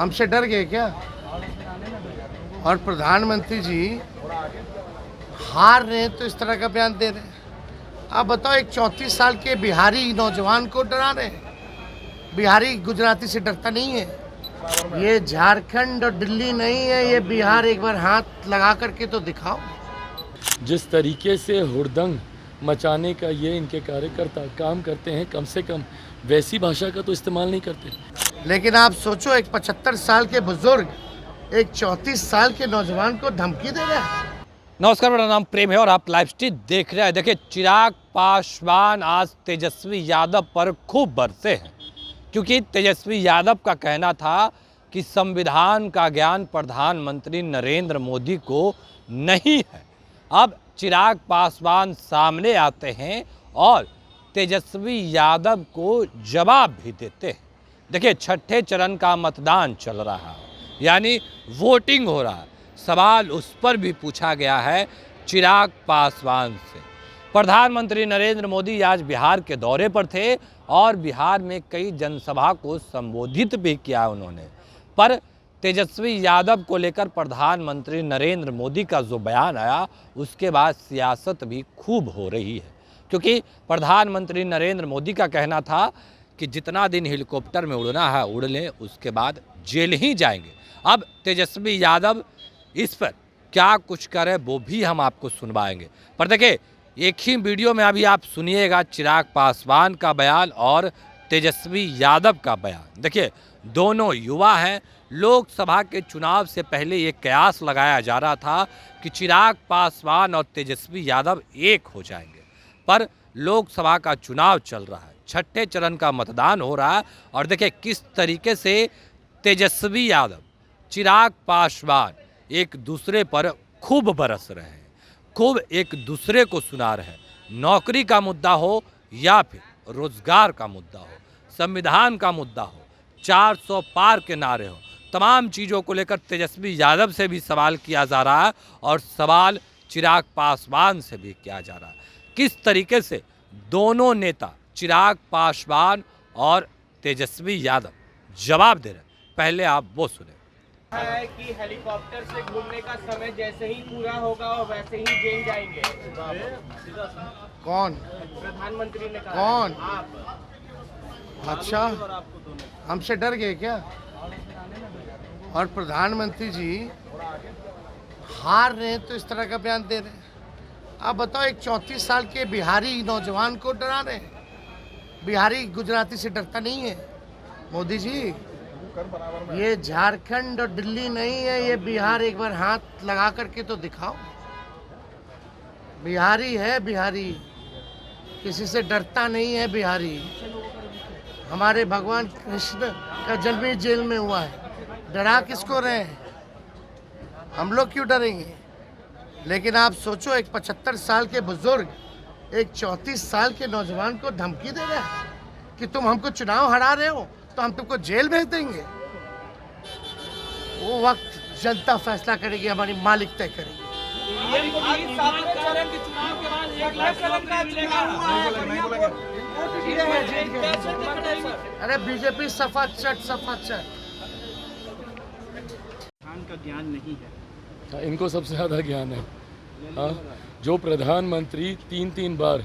हमसे डर गए क्या? और प्रधानमंत्री जी हार रहे हैं तो इस तरह का बयान दे रहे हैं। आप बताओ, एक 34 साल के बिहारी नौजवान को डरा रहे हैं। बिहारी गुजराती से डरता नहीं है। ये झारखंड और दिल्ली नहीं है, ये बिहार। एक बार हाथ लगा करके तो दिखाओ। जिस तरीके से हुड़दंग मचाने का ये इनके कार्यकर्ता काम करते हैं, कम से कम वैसी भाषा का तो इस्तेमाल नहीं करते। लेकिन आप सोचो, एक 75 साल के बुजुर्ग एक 34 साल के नौजवान को धमकी दे रहा है। नमस्कार, मेरा नाम प्रेम है और आप लाइव स्ट्रीट देख रहे हैं। देखिए, चिराग पासवान आज तेजस्वी यादव पर खूब बरसे हैं, क्योंकि तेजस्वी यादव का कहना था कि संविधान का ज्ञान प्रधानमंत्री नरेंद्र मोदी को नहीं है। अब चिराग पासवान सामने आते हैं और तेजस्वी यादव को जवाब भी देते हैं। देखिए, छठे चरण का मतदान चल रहा है, यानी वोटिंग हो रहा है। सवाल उस पर भी पूछा गया है चिराग पासवान से। प्रधानमंत्री नरेंद्र मोदी आज बिहार के दौरे पर थे और बिहार में कई जनसभा को संबोधित भी किया उन्होंने। पर तेजस्वी यादव को लेकर प्रधानमंत्री नरेंद्र मोदी का जो बयान आया, उसके बाद सियासत भी खूब हो रही है, क्योंकि प्रधानमंत्री नरेंद्र मोदी का कहना था कि जितना दिन हेलीकॉप्टर में उड़ना है उड़ लें, उसके बाद जेल ही जाएंगे। अब तेजस्वी यादव इस पर क्या कुछ करे वो भी हम आपको सुनवाएंगे। पर देखिए, एक ही वीडियो में अभी आप सुनिएगा चिराग पासवान का बयान और तेजस्वी यादव का बयान। देखिए, दोनों युवा हैं। लोकसभा के चुनाव से पहले ये कयास लगाया जा रहा था कि चिराग पासवान और तेजस्वी यादव एक हो जाएंगे, पर लोकसभा का चुनाव चल रहा है, छठे चरण का मतदान हो रहा है और देखिए किस तरीके से तेजस्वी यादव, चिराग पासवान एक दूसरे पर खूब बरस रहे हैं, खूब एक दूसरे को सुना रहे हैं। नौकरी का मुद्दा हो या फिर रोजगार का मुद्दा हो, संविधान का मुद्दा हो, 400 पार के नारे हो, तमाम चीज़ों को लेकर तेजस्वी यादव से भी सवाल किया जा रहा है और सवाल चिराग पासवान से भी किया जा रहा है। किस तरीके से दोनों नेता चिराग पासवान और तेजस्वी यादव जवाब दे रहे हैं, पहले आप वो सुने। है कि हेलीकॉप्टर से घूमने का समय जैसे ही पूरा होगा और वैसे ही जेल जाएंगे। कौन? प्रधानमंत्री ने कहा। कौन? आप। अच्छा, हमसे डर गए क्या? और प्रधानमंत्री जी हार रहे हैं तो इस तरह का बयान दे रहे हैं। आप बताओ, एक 34 साल के बिहारी नौजवान को डरा रहे हैं। बिहारी गुजराती से डरता नहीं है। मोदी जी, ये झारखंड और दिल्ली नहीं है, ये बिहार। एक बार हाथ लगा करके तो दिखाओ। बिहारी है, बिहारी किसी से डरता नहीं है। बिहारी, हमारे भगवान कृष्ण का जन्म भी जेल में हुआ है। डरा किसको रहे हैं? हम लोग क्यों डरेंगे? लेकिन आप सोचो, एक 75 साल के बुजुर्ग एक 34 साल के नौजवान को धमकी दे रहा है कि तुम हमको चुनाव हरा रहे हो तो हम तुमको जेल भेज देंगे। वो वक्त जनता फैसला करेगी, हमारी मालिक तय करेगी। अरे बीजेपी सफा चट, सफा चट। का ज्ञान नहीं है। इनको सबसे ज़्यादा ज्ञान है। हाँ, जो प्रधानमंत्री 3 बार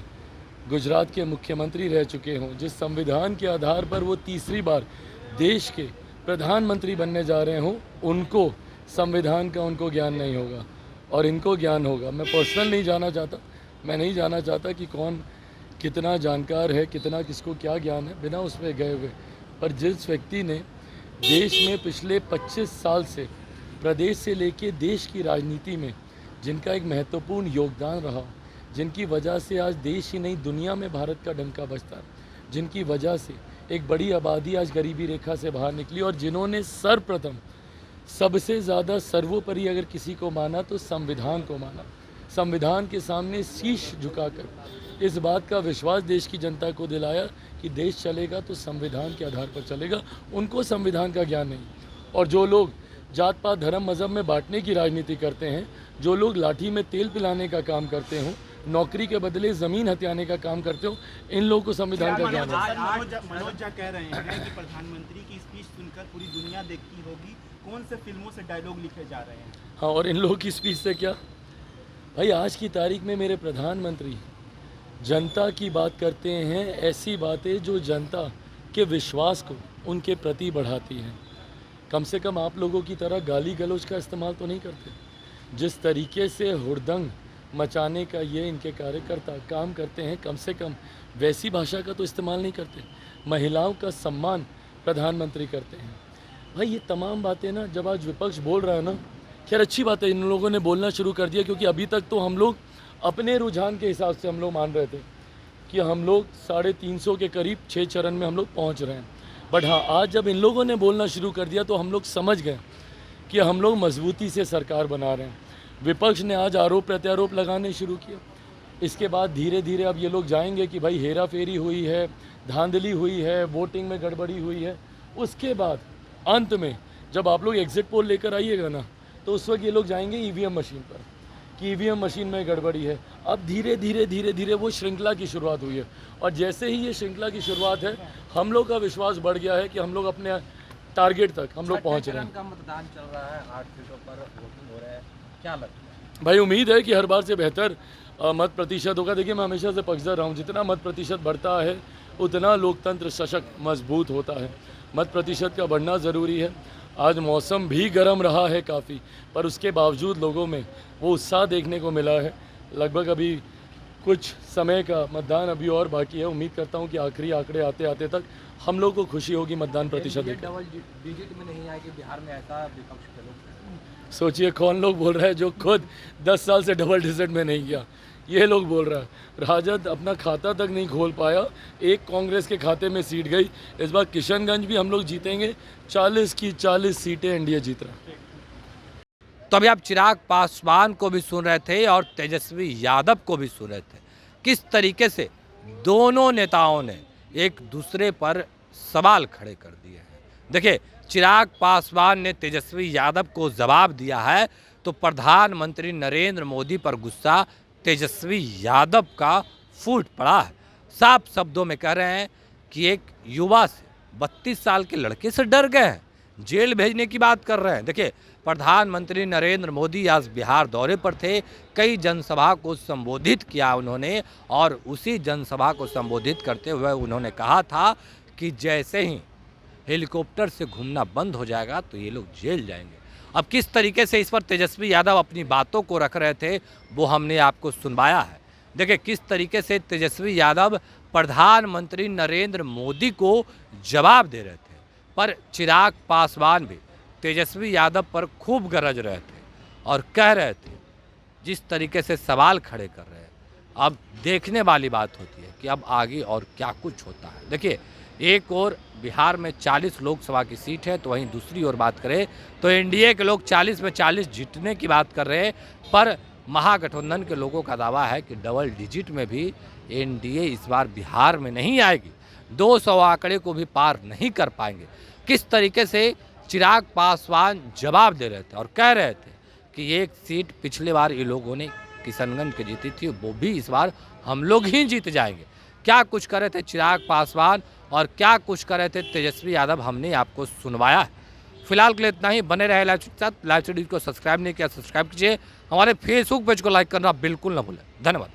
गुजरात के मुख्यमंत्री रह चुके हों, जिस संविधान के आधार पर वो तीसरी बार देश के प्रधानमंत्री बनने जा रहे हों, उनको संविधान का उनको ज्ञान नहीं होगा और इनको ज्ञान होगा। मैं पर्सनल नहीं जाना चाहता, मैं नहीं जाना चाहता कि कौन कितना जानकार है, कितना किसको क्या ज्ञान है, बिना उसमें गए हुए। पर जिस व्यक्ति ने देश में पिछले 25 साल से प्रदेश से लेके देश की राजनीति में जिनका एक महत्वपूर्ण योगदान रहा, जिनकी वजह से आज देश ही नहीं दुनिया में भारत का डंका बजता, जिनकी वजह से एक बड़ी आबादी आज गरीबी रेखा से बाहर निकली और जिन्होंने सर्वप्रथम सबसे ज़्यादा सर्वोपरि अगर किसी को माना तो संविधान को माना, संविधान के सामने शीश झुकाकर इस बात का विश्वास देश की जनता को दिलाया कि देश चलेगा तो संविधान के आधार पर चलेगा, उनको संविधान का ज्ञान नहीं। और जो लोग जात पात धर्म मज़हब में बांटने की राजनीति करते हैं, जो लोग लाठी में तेल पिलाने का काम करते हों, नौकरी के बदले ज़मीन हथियाने का काम करते हो, इन लोगों को संविधान का ज्ञान है। मनोज झा कह रहे हैं कि प्रधानमंत्री की स्पीच सुनकर पूरी दुनिया देखती होगी, कौन से फिल्मों से डायलॉग लिखे जा रहे हैं। हाँ, और इन लोगों की स्पीच से क्या भाई, आज की तारीख में मेरे प्रधानमंत्री जनता की बात करते हैं, ऐसी बातें जो जनता के विश्वास को उनके प्रति बढ़ाती हैं। कम से कम आप लोगों की तरह गाली गलौज का इस्तेमाल तो नहीं करते। जिस तरीके से हुड़दंग मचाने का ये इनके कार्यकर्ता काम करते हैं, कम से कम वैसी भाषा का तो इस्तेमाल नहीं करते। महिलाओं का सम्मान प्रधानमंत्री करते हैं। भाई ये तमाम बातें ना, जब आज विपक्ष बोल रहा है ना, खैर अच्छी बात है, इन लोगों ने बोलना शुरू कर दिया, क्योंकि अभी तक तो हम लोग अपने रुझान के हिसाब से हम लोग मान रहे थे कि हम लोग 350 के करीब 6 चरण में हम लोग पहुंच रहे हैं। बट हाँ, आज जब इन लोगों ने बोलना शुरू कर दिया तो हम लोग समझ गए कि हम लोग मजबूती से सरकार बना रहे हैं। विपक्ष ने आज आरोप प्रत्यारोप लगाने शुरू किया। इसके बाद धीरे धीरे अब ये लोग जाएंगे कि भाई हेरा फेरी हुई है, धांधली हुई है, वोटिंग में गड़बड़ी हुई है। उसके बाद अंत में जब आप लोग एग्जिट पोल लेकर आइएगा ना, तो उस वक्त ये लोग जाएंगे ईवीएम मशीन पर कि ईवीएम मशीन में गड़बड़ी है। अब धीरे धीरे वो श्रृंखला की शुरुआत हुई है, और जैसे ही ये श्रृंखला की शुरुआत है, हम लोग का विश्वास बढ़ गया है कि हम लोग अपने टारगेट तक हम लोग पहुँच रहे हैं। का मतदान चल रहा है, 8 सीटों पर वोटिंग हो रहा है, क्या लगता है? भाई उम्मीद है कि हर बार से बेहतर मत प्रतिशत होगा। देखिए, मैं हमेशा से पक्षधर रहा हूँ, जितना मत प्रतिशत बढ़ता है उतना लोकतंत्र सशक्त मजबूत होता है। मत प्रतिशत का बढ़ना ज़रूरी है। आज मौसम भी गर्म रहा है काफ़ी, पर उसके बावजूद लोगों में वो उत्साह देखने को मिला है। लगभग अभी कुछ समय का मतदान अभी और बाकी है। उम्मीद करता हूँ कि आखिरी आंकड़े आते आते तक हम लोग को खुशी होगी मतदान प्रतिशत देखकर। डबल डिजिट में नहीं आएगी बिहार में, ऐसा विपक्ष के लोग सोचिए कौन लोग बोल रहा है जो खुद 10 साल से डबल डिजिट में नहीं गया, ये लोग बोल रहा है। राजद अपना खाता तक नहीं खोल पाया, एक कांग्रेस के खाते में सीट गई। इस बार किशनगंज भी हम लोग जीतेंगे, 40 की 40 सीटें एनडीए जीत रहा है। तो अभी आप चिराग पासवान को भी सुन रहे थे और तेजस्वी यादव को भी सुन रहे थे, किस तरीके से दोनों नेताओं ने एक दूसरे पर सवाल खड़े कर दिए हैं। देखिए, चिराग पासवान ने तेजस्वी यादव को जवाब दिया है, तो प्रधानमंत्री नरेंद्र मोदी पर गुस्सा तेजस्वी यादव का फूट पड़ा है। साफ शब्दों में कह रहे हैं कि एक युवा से 32 साल के लड़के से डर गए हैं, जेल भेजने की बात कर रहे हैं। देखिए, प्रधानमंत्री नरेंद्र मोदी आज बिहार दौरे पर थे, कई जनसभा को संबोधित किया उन्होंने, और उसी जनसभा को संबोधित करते हुए उन्होंने कहा था कि जैसे ही हेलीकॉप्टर से घूमना बंद हो जाएगा तो ये लोग जेल जाएंगे। अब किस तरीके से इस पर तेजस्वी यादव अपनी बातों को रख रहे थे वो हमने आपको सुनवाया है। देखिए, किस तरीके से तेजस्वी यादव प्रधानमंत्री नरेंद्र मोदी को जवाब दे रहे थे, पर चिराग पासवान भी तेजस्वी यादव पर खूब गरज रहे थे और कह रहे थे, जिस तरीके से सवाल खड़े कर रहे हैं, अब देखने वाली बात होती है कि अब आगे और क्या कुछ होता है। देखिए, एक और बिहार में 40 लोकसभा की सीट है, तो वहीं दूसरी ओर बात करें तो एनडीए के लोग 40 में 40 जीतने की बात कर रहे हैं, पर महागठबंधन के लोगों का दावा है कि डबल डिजिट में भी एनडीए इस बार बिहार में नहीं आएगी, 200 आंकड़े को भी पार नहीं कर पाएंगे। किस तरीके से चिराग पासवान जवाब दे रहे थे और कह रहे थे कि एक सीट पिछले बार ये लोगों ने किशनगंज की जीती थी, वो भी इस बार हम लोग ही जीत जाएंगे। क्या कुछ कर रहे थे चिराग पासवान और क्या कुछ कर रहे थे तेजस्वी यादव, हमने आपको सुनवाया है। फिलहाल के लिए इतना ही। बने रहे लाइव स्टडी को सब्सक्राइब नहीं किया सब्सक्राइब कीजिए, हमारे फेसबुक पेज को लाइक करना बिल्कुल ना भूलें। धन्यवाद।